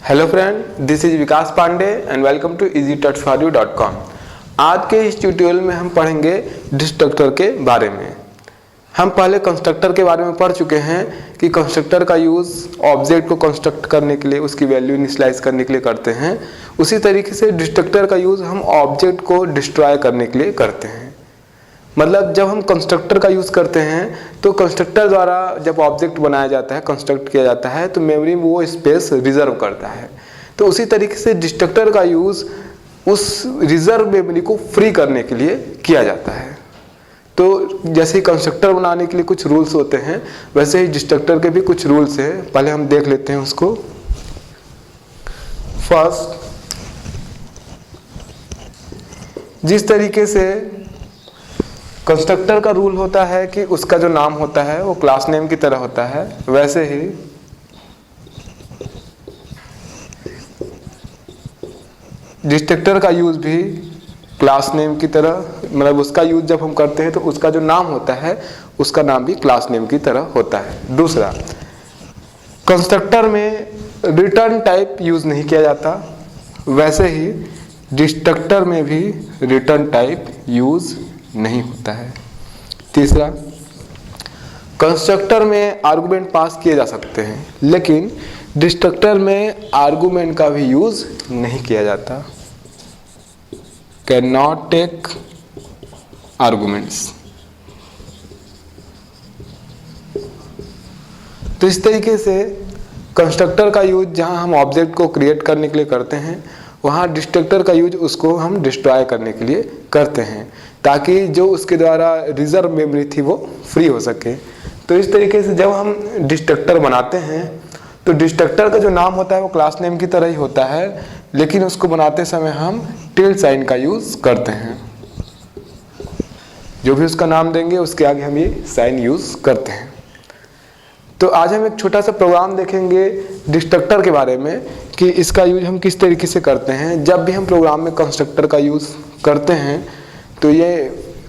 Hello friend, this is Vikas Pandey and welcome to easytouchforyou.com। आज के इस ट्यूटोरियल में हम पढ़ेंगे डिस्ट्रक्टर के बारे में। हम पहले कंस्ट्रक्टर के बारे में पढ़ चुके हैं कि कंस्ट्रक्टर का यूज़ ऑब्जेक्ट को कंस्ट्रक्ट करने के लिए, उसकी वैल्यू इनिशियलाइज करने के लिए करते हैं। उसी तरीके से डिस्ट्रक्टर का यूज़ हम ऑब्जेक्ट को डिस्ट्रॉय करने के लिए करते हैं। मतलब जब हम कंस्ट्रक्टर का यूज़ करते हैं तो कंस्ट्रक्टर द्वारा जब ऑब्जेक्ट बनाया जाता है, कंस्ट्रक्ट किया जाता है, तो मेमोरी में वो स्पेस रिजर्व करता है। तो उसी तरीके से डिस्ट्रक्टर का यूज़ उस रिजर्व मेमोरी को फ्री करने के लिए किया जाता है। तो जैसे कंस्ट्रक्टर बनाने के लिए कुछ रूल्स होते हैं, वैसे ही डिस्ट्रक्टर के भी कुछ रूल्स हैं। पहले हम देख लेते हैं उसको। फर्स्ट, जिस तरीके से कंस्ट्रक्टर का रूल होता है कि उसका जो नाम होता है वो क्लास नेम की तरह होता है, वैसे ही डिस्ट्रक्टर का यूज भी क्लास नेम की तरह, मतलब उसका यूज जब हम करते हैं तो उसका जो नाम होता है उसका नाम भी क्लास नेम की तरह होता है। दूसरा, कंस्ट्रक्टर में रिटर्न टाइप यूज नहीं किया जाता, वैसे ही डिस्ट्रक्टर में भी रिटर्न टाइप यूज नहीं होता है। तीसरा, कंस्ट्रक्टर में आर्गुमेंट पास किए जा सकते हैं, लेकिन डिस्ट्रक्टर में आर्गुमेंट का भी यूज नहीं किया जाता। Can not take arguments. तो इस तरीके से कंस्ट्रक्टर का यूज जहां हम ऑब्जेक्ट को क्रिएट करने के लिए करते हैं, वहाँ डिस्ट्रक्टर का यूज उसको हम डिस्ट्रॉय करने के लिए करते हैं, ताकि जो उसके द्वारा रिजर्व मेमोरी थी वो फ्री हो सके। तो इस तरीके से जब हम डिस्ट्रक्टर बनाते हैं तो डिस्ट्रक्टर का जो नाम होता है वो क्लास नेम की तरह ही होता है, लेकिन उसको बनाते समय हम टिल्ड साइन का यूज करते हैं। जो भी उसका नाम देंगे उसके आगे हम ये साइन यूज करते हैं। तो आज हम एक छोटा सा प्रोग्राम देखेंगे डिस्ट्रक्टर के बारे में कि इसका यूज हम किस तरीके से करते हैं। जब भी हम प्रोग्राम में कंस्ट्रक्टर का यूज करते हैं तो ये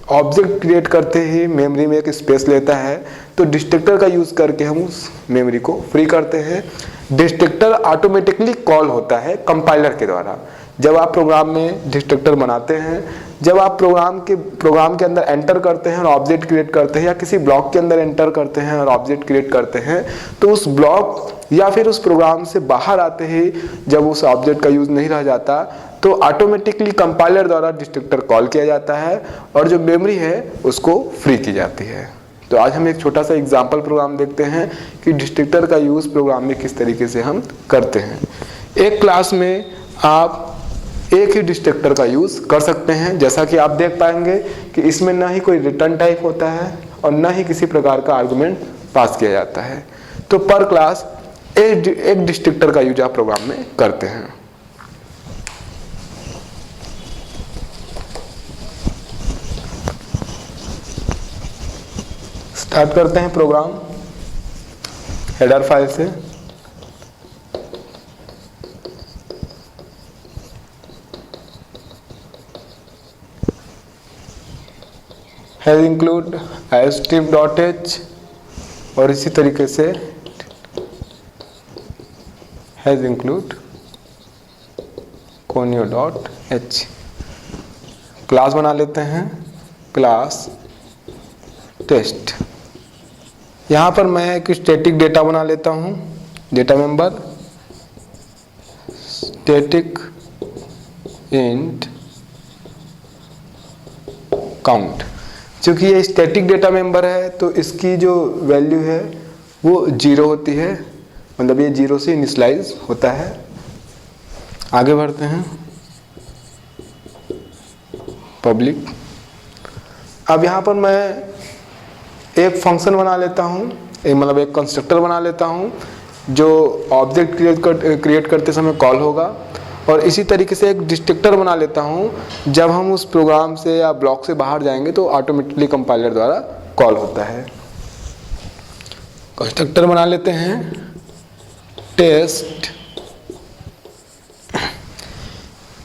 ऑब्जेक्ट क्रिएट करते ही मेमोरी में एक स्पेस लेता है, तो डिस्ट्रक्टर का यूज करके हम उस मेमोरी को फ्री करते हैं। डिस्ट्रक्टर ऑटोमेटिकली कॉल होता है कंपाइलर के द्वारा। जब आप प्रोग्राम में डिस्ट्रक्टर बनाते हैं, जब आप प्रोग्राम के अंदर एंटर करते हैं और ऑब्जेक्ट क्रिएट करते हैं, या किसी ब्लॉक के अंदर एंटर करते हैं और ऑब्जेक्ट क्रिएट करते हैं, तो उस ब्लॉक या फिर उस प्रोग्राम से बाहर आते ही जब उस ऑब्जेक्ट का यूज नहीं रह जाता तो ऑटोमेटिकली कंपाइलर द्वारा डिस्ट्रक्टर कॉल किया जाता है और जो मेमोरी है उसको फ्री की जाती है। तो आज हम एक छोटा सा एग्जाम्पल प्रोग्राम देखते हैं कि डिस्ट्रक्टर का यूज प्रोग्राम में किस तरीके से हम करते हैं। एक क्लास में आप एक ही डिस्ट्रक्टर का यूज कर सकते हैं। जैसा कि आप देख पाएंगे कि इसमें ना ही कोई रिटर्न टाइप होता है और ना ही किसी प्रकार का आर्गुमेंट पास किया जाता है। तो पर क्लास एक डिस्ट्रक्टर का यूज आप प्रोग्राम में करते हैं। स्टार्ट करते हैं प्रोग्राम हेडर फाइल से। हैज इंक्लूड strip.h और इसी तरीके से हैज इंक्लूड conio.h। क्लास बना लेते हैं, क्लास टेस्ट। यहाँ पर मैं एक स्टैटिक डेटा बना लेता हूँ, data member static int count. क्योंकि ये स्टैटिक डेटा मेंबर है तो इसकी जो वैल्यू है वो 0 होती है, मतलब ये 0 से इनिशियलाइज होता है। आगे बढ़ते हैं, पब्लिक। अब यहाँ पर मैं एक फंक्शन बना लेता हूँ, मतलब एक कंस्ट्रक्टर बना लेता हूँ जो ऑब्जेक्ट क्रिएट करते समय कॉल होगा, और इसी तरीके से एक डिस्ट्रक्टर बना लेता हूँ। जब हम उस प्रोग्राम से या ब्लॉक से बाहर जाएंगे तो ऑटोमेटिकली कंपाइलर द्वारा कॉल होता है। कंस्ट्रक्टर बना लेते हैं टेस्ट।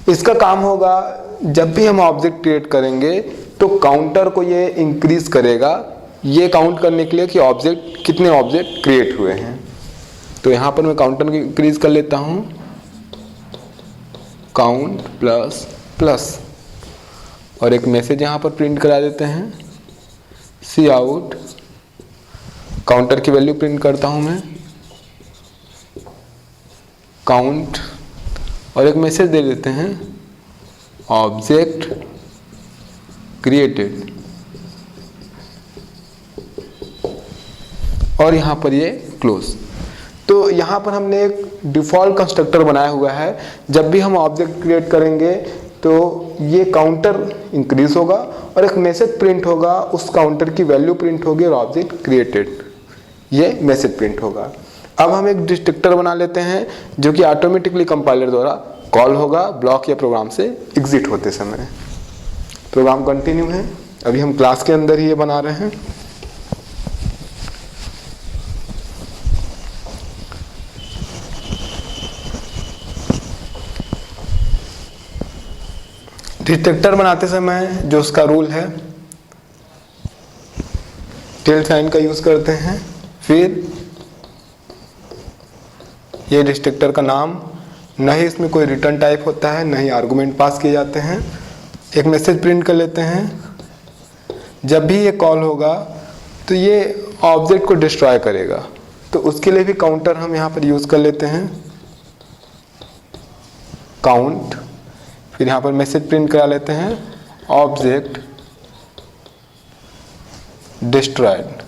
इसका काम होगा जब भी हम ऑब्जेक्ट क्रिएट करेंगे तो काउंटर को ये इंक्रीज करेगा, ये काउंट करने के लिए कि ऑब्जेक्ट कितने ऑब्जेक्ट क्रिएट हुए हैं। तो यहाँ पर मैं काउंटर इंक्रीज कर लेता हूँ काउंट प्लस प्लस, और एक मैसेज यहाँ पर प्रिंट करा देते हैं सी आउट, काउंटर की वैल्यू प्रिंट करता हूँ मैं काउंट, और एक मैसेज दे देते हैं ऑब्जेक्ट क्रिएटेड, और यहाँ पर ये क्लोज। तो यहाँ पर हमने एक डिफ़ॉल्ट कंस्ट्रक्टर बनाया हुआ है, जब भी हम ऑब्जेक्ट क्रिएट करेंगे तो ये काउंटर इंक्रीज होगा और एक मैसेज प्रिंट होगा, उस काउंटर की वैल्यू प्रिंट होगी और ऑब्जेक्ट क्रिएटेड ये मैसेज प्रिंट होगा। अब हम एक डिस्ट्रक्टर बना लेते हैं जो कि ऑटोमेटिकली कंपाइलर द्वारा कॉल होगा ब्लॉक या प्रोग्राम से एग्जिट होते समय। प्रोग्राम कंटिन्यू है, अभी हम क्लास के अंदर ही ये बना रहे हैं। डिस्ट्रक्टर बनाते समय जो उसका रूल है, टेल साइन का यूज करते हैं, फिर ये डिस्ट्रक्टर का नाम, न ही इसमें कोई रिटर्न टाइप होता है, न ही आर्गुमेंट पास किए जाते हैं। एक मैसेज प्रिंट कर लेते हैं, जब भी ये कॉल होगा तो ये ऑब्जेक्ट को डिस्ट्रॉय करेगा, तो उसके लिए भी काउंटर हम यहाँ पर यूज कर लेते हैं काउंट, फिर यहाँ पर मैसेज प्रिंट करा लेते हैं ऑब्जेक्ट डिस्ट्रॉयड,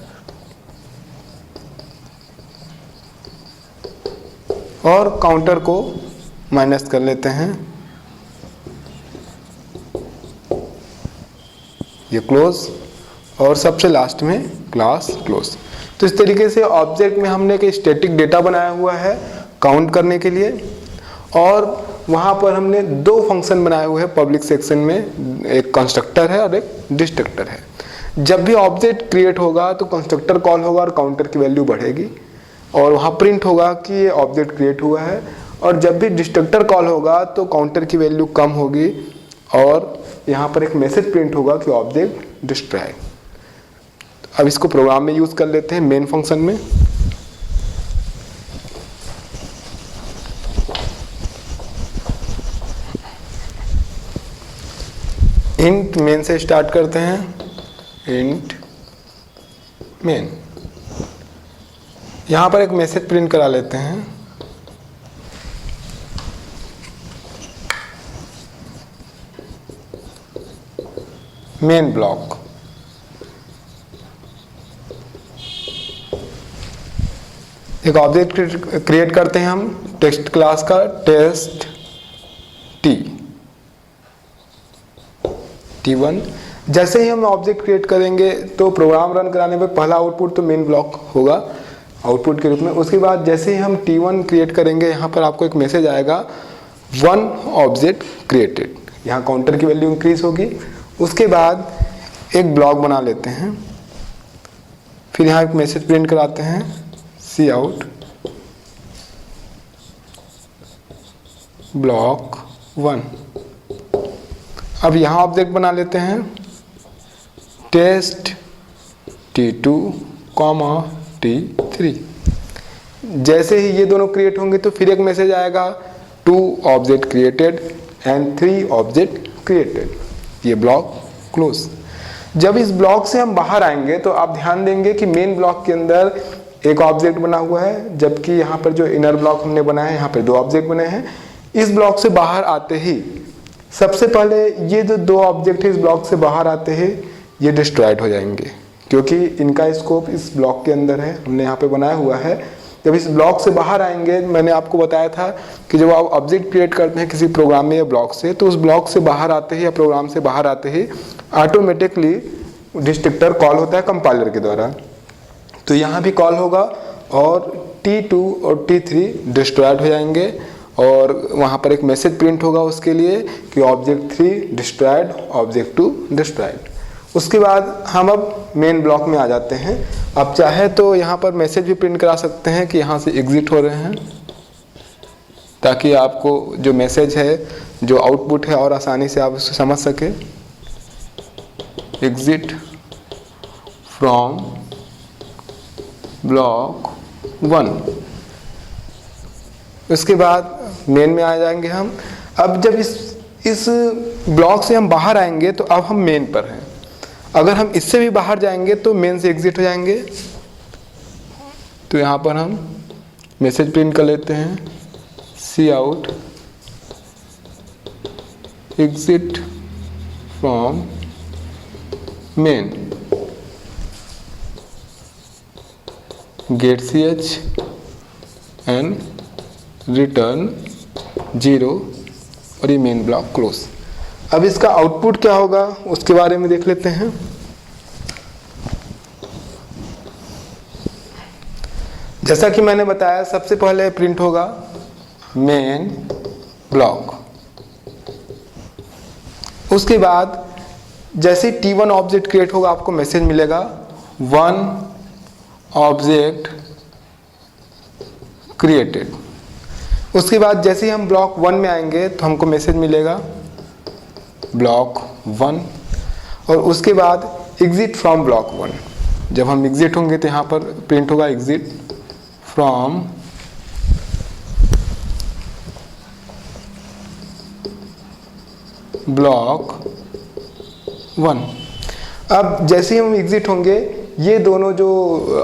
और काउंटर को माइनस कर लेते हैं, ये क्लोज, और सबसे लास्ट में क्लास क्लोज। तो इस तरीके से ऑब्जेक्ट में हमने एक स्टैटिक डेटा बनाया हुआ है काउंट करने के लिए, और वहाँ पर हमने दो फंक्शन बनाए हुए हैं पब्लिक सेक्शन में, एक कंस्ट्रक्टर है और एक डिस्ट्रक्टर है। जब भी ऑब्जेक्ट क्रिएट होगा तो कंस्ट्रक्टर कॉल होगा और काउंटर की वैल्यू बढ़ेगी और वहाँ प्रिंट होगा कि ये ऑब्जेक्ट क्रिएट हुआ है, और जब भी डिस्ट्रक्टर कॉल होगा तो काउंटर की वैल्यू कम होगी और यहाँ पर एक मैसेज प्रिंट होगा कि ऑब्जेक्ट डिस्ट्रॉय। अब इसको प्रोग्राम में यूज कर लेते हैं मेन फंक्शन में। इंट मेन से स्टार्ट करते हैं, इंट मेन, यहां पर एक मैसेज प्रिंट करा लेते हैं मेन ब्लॉक, एक ऑब्जेक्ट क्रिएट करते हैं हम टेक्स्ट क्लास का टेस्ट T1। जैसे ही हम ऑब्जेक्ट क्रिएट करेंगे तो प्रोग्राम रन कराने में पहला आउटपुट तो मेन ब्लॉक होगा आउटपुट के रूप में। उसके बाद जैसे ही हम T1 क्रिएट करेंगे, यहाँ पर आपको एक मैसेज आएगा 1 ऑब्जेक्ट क्रिएटेड, यहाँ काउंटर की वैल्यू इंक्रीज होगी। उसके बाद एक ब्लॉक बना लेते हैं, फिर यहाँ एक मैसेज प्रिंट कराते हैं सी आउट ब्लॉक 1। अब यहाँ ऑब्जेक्ट बना लेते हैं टेस्ट T2, T3। जैसे ही ये दोनों क्रिएट होंगे तो फिर एक मैसेज आएगा 2 object created and 3 object created, ये ब्लॉक क्लोज। जब इस ब्लॉक से हम बाहर आएंगे तो आप ध्यान देंगे कि मेन ब्लॉक के अंदर एक ऑब्जेक्ट बना हुआ है, जबकि यहाँ पर जो इनर ब्लॉक हमने बनाया है यहाँ पर 2 ऑब्जेक्ट बने हैं। इस ब्लॉक से बाहर आते ही सबसे पहले ये जो 2 ऑब्जेक्ट है इस ब्लॉक से बाहर आते ही ये डिस्ट्रॉयड हो जाएंगे, क्योंकि इनका स्कोप इस ब्लॉक के अंदर है, हमने यहाँ पे बनाया हुआ है। जब इस ब्लॉक से बाहर आएंगे, मैंने आपको बताया था कि जब आप ऑब्जेक्ट क्रिएट करते हैं किसी प्रोग्राम में या ब्लॉक से, तो उस ब्लॉक से बाहर आते ही या प्रोग्राम से बाहर आते ही ऑटोमेटिकली डिस्ट्रक्टर कॉल होता है कंपाइलर के द्वारा। तो यहाँ भी कॉल होगा और T2 और T3 डिस्ट्रॉयड हो जाएंगे और वहाँ पर एक मैसेज प्रिंट होगा उसके लिए कि ऑब्जेक्ट 3 डिस्ट्रॉयड, ऑब्जेक्ट 2 डिस्ट्रॉयड। उसके बाद हम अब मेन ब्लॉक में आ जाते हैं। आप चाहे तो यहाँ पर मैसेज भी प्रिंट करा सकते हैं कि यहाँ से एग्जिट हो रहे हैं, ताकि आपको जो मैसेज है, जो आउटपुट है, और आसानी से आप उसको समझ सके। Exit from block 1। उसके बाद मेन में आ जाएंगे हम। अब जब इस ब्लॉक से हम बाहर आएंगे तो अब हम मेन पर हैं। अगर हम इससे भी बाहर जाएंगे तो मेन से एग्जिट हो जाएंगे। तो यहाँ पर हम मैसेज प्रिंट कर लेते हैं, cout exit from main gate ch and return 0 और ये मेन ब्लॉक क्लोज। अब इसका आउटपुट क्या होगा उसके बारे में देख लेते हैं। जैसा कि मैंने बताया, सबसे पहले प्रिंट होगा मेन ब्लॉक। उसके बाद जैसे T1 ऑब्जेक्ट क्रिएट होगा आपको मैसेज मिलेगा 1 ऑब्जेक्ट क्रिएटेड। उसके बाद जैसे ही हम ब्लॉक 1 में आएंगे तो हमको मैसेज मिलेगा ब्लॉक 1, और उसके बाद एग्जिट फ्रॉम ब्लॉक 1। जब हम एग्जिट होंगे तो यहाँ पर प्रिंट होगा एग्जिट फ्रॉम ब्लॉक 1। अब जैसे ही हम एग्जिट होंगे, ये दोनों जो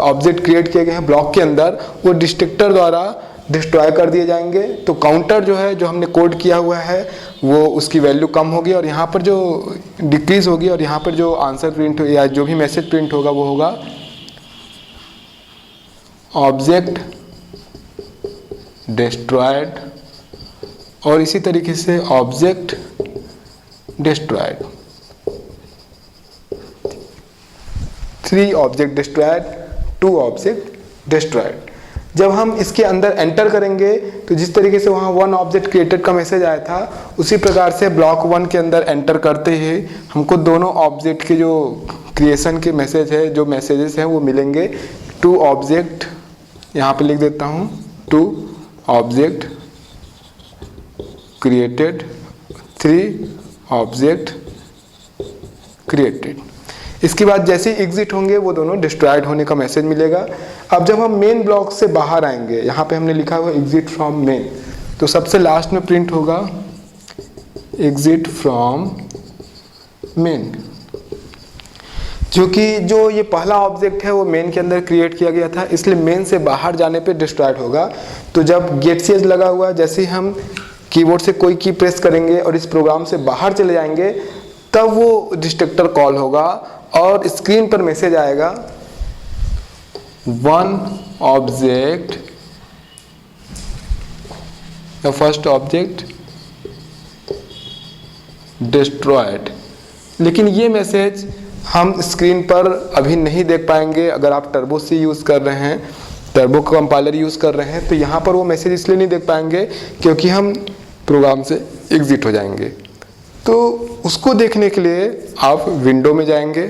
ऑब्जेक्ट क्रिएट किए गए हैं ब्लॉक के अंदर, वो डिस्ट्रक्टर द्वारा डिस्ट्रॉय कर दिए जाएंगे। तो काउंटर जो है, जो हमने कोड किया हुआ है, वो उसकी वैल्यू कम होगी और यहाँ पर जो डिक्रीज होगी, और यहाँ पर जो आंसर प्रिंट या जो भी मैसेज प्रिंट होगा वो होगा ऑब्जेक्ट डिस्ट्रॉयड, और इसी तरीके से object destroyed, 3 object destroyed, 2 object destroyed. जब हम इसके अंदर एंटर करेंगे तो जिस तरीके से वहाँ 1 ऑब्जेक्ट क्रिएटेड का मैसेज आया था, उसी प्रकार से ब्लॉक 1 के अंदर एंटर करते ही हमको दोनों ऑब्जेक्ट के जो क्रिएशन के मैसेज है, जो मैसेजेस हैं वो मिलेंगे। 2 ऑब्जेक्ट, यहाँ पे लिख देता हूँ 2 ऑब्जेक्ट क्रिएटेड, 3 ऑब्जेक्ट क्रिएटेड। इसके बाद जैसे ही एग्जिट होंगे वो दोनों डिस्ट्रॉयड होने का मैसेज मिलेगा। अब जब हम मेन ब्लॉक से बाहर आएंगे, यहाँ पे हमने लिखा हुआ एग्जिट फ्रॉम मेन, तो सबसे लास्ट में प्रिंट होगा एग्जिट फ्रॉम मेन, क्योंकि जो ये पहला ऑब्जेक्ट है वो मेन के अंदर क्रिएट किया गया था, इसलिए मेन से बाहर जाने पे डिस्ट्रॉयड होगा। तो जब गेट ch लगा हुआ है, जैसे ही हम कीबोर्ड से कोई की प्रेस करेंगे और इस प्रोग्राम से बाहर चले जाएंगे, तब वो डिस्ट्रक्टर कॉल होगा और स्क्रीन पर मैसेज आएगा 1 object, the first object destroyed. लेकिन ये मैसेज हम स्क्रीन पर अभी नहीं देख पाएंगे। अगर आप टर्बो से यूज़ कर रहे हैं, टर्बो कंपाइलर यूज़ कर रहे हैं, तो यहाँ पर वो मैसेज इसलिए नहीं देख पाएंगे क्योंकि हम प्रोग्राम से एग्जिट हो जाएंगे। तो उसको देखने के लिए आप विंडो में जाएंगे,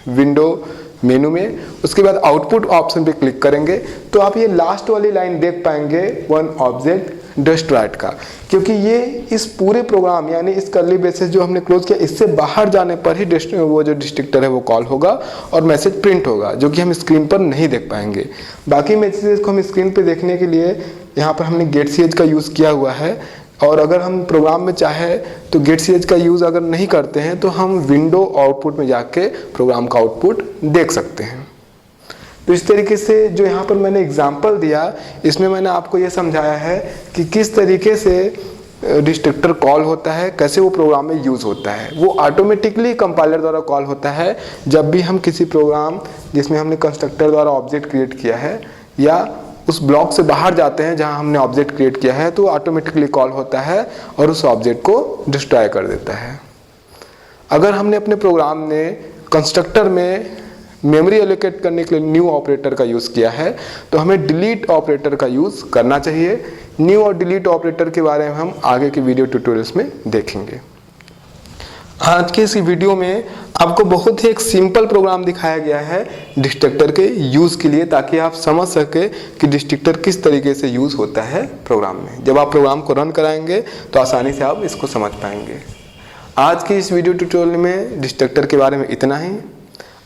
विंडो मेनू में, उसके बाद आउटपुट ऑप्शन पे क्लिक करेंगे तो आप ये लास्ट वाली लाइन देख पाएंगे 1 ऑब्जेक्ट डिस्ट्रॉयड का, क्योंकि ये इस पूरे प्रोग्राम यानी इस कर्ली ब्रेसेस जो हमने क्लोज किया, इससे बाहर जाने पर ही वो जो डिस्ट्रक्टर है वो कॉल होगा और मैसेज प्रिंट होगा, जो कि हम स्क्रीन पर नहीं देख पाएंगे। बाकी मैसेजेस को हम स्क्रीन पर देखने के लिए यहाँ पर हमने गेट ch का यूज़ किया हुआ है, और अगर हम प्रोग्राम में चाहे तो गेट ch का यूज़ अगर नहीं करते हैं तो हम विंडो आउटपुट में जाके प्रोग्राम का आउटपुट देख सकते हैं। तो इस तरीके से जो यहाँ पर मैंने एग्जांपल दिया, इसमें मैंने आपको ये समझाया है कि किस तरीके से डिस्ट्रक्टर कॉल होता है, कैसे वो प्रोग्राम में यूज़ होता है। वो ऑटोमेटिकली कंपाइलर द्वारा कॉल होता है जब भी हम किसी प्रोग्राम जिसमें हमने कंस्ट्रक्टर द्वारा ऑब्जेक्ट क्रिएट किया है या उस ब्लॉक से बाहर जाते हैं जहां हमने ऑब्जेक्ट क्रिएट किया है, तो ऑटोमेटिकली कॉल होता है और उस ऑब्जेक्ट को डिस्ट्रॉय कर देता है। अगर हमने अपने प्रोग्राम में कंस्ट्रक्टर में मेमोरी एलोकेट करने के लिए न्यू ऑपरेटर का यूज़ किया है, तो हमें डिलीट ऑपरेटर का यूज़ करना चाहिए। न्यू और डिलीट ऑपरेटर के बारे में हम आगे के वीडियो ट्यूटोरियल्स में देखेंगे। आज के इस वीडियो में आपको बहुत ही एक सिंपल प्रोग्राम दिखाया गया है डिस्ट्रक्टर के यूज़ के लिए, ताकि आप समझ सके कि डिस्ट्रक्टर किस तरीके से यूज़ होता है प्रोग्राम में। जब आप प्रोग्राम को रन कराएंगे तो आसानी से आप इसको समझ पाएंगे। आज की इस वीडियो ट्यूटोरियल में डिस्ट्रक्टर के बारे में इतना ही।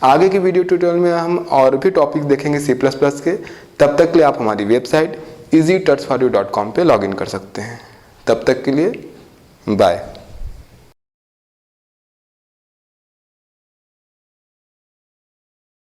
आगे के वीडियो ट्यूटोरियल में हम और भी टॉपिक देखेंगे C++ के। तब तक के लिए आप हमारी वेबसाइट easytutsforyou.com पे लॉगिन कर सकते हैं। तब तक के लिए बाय।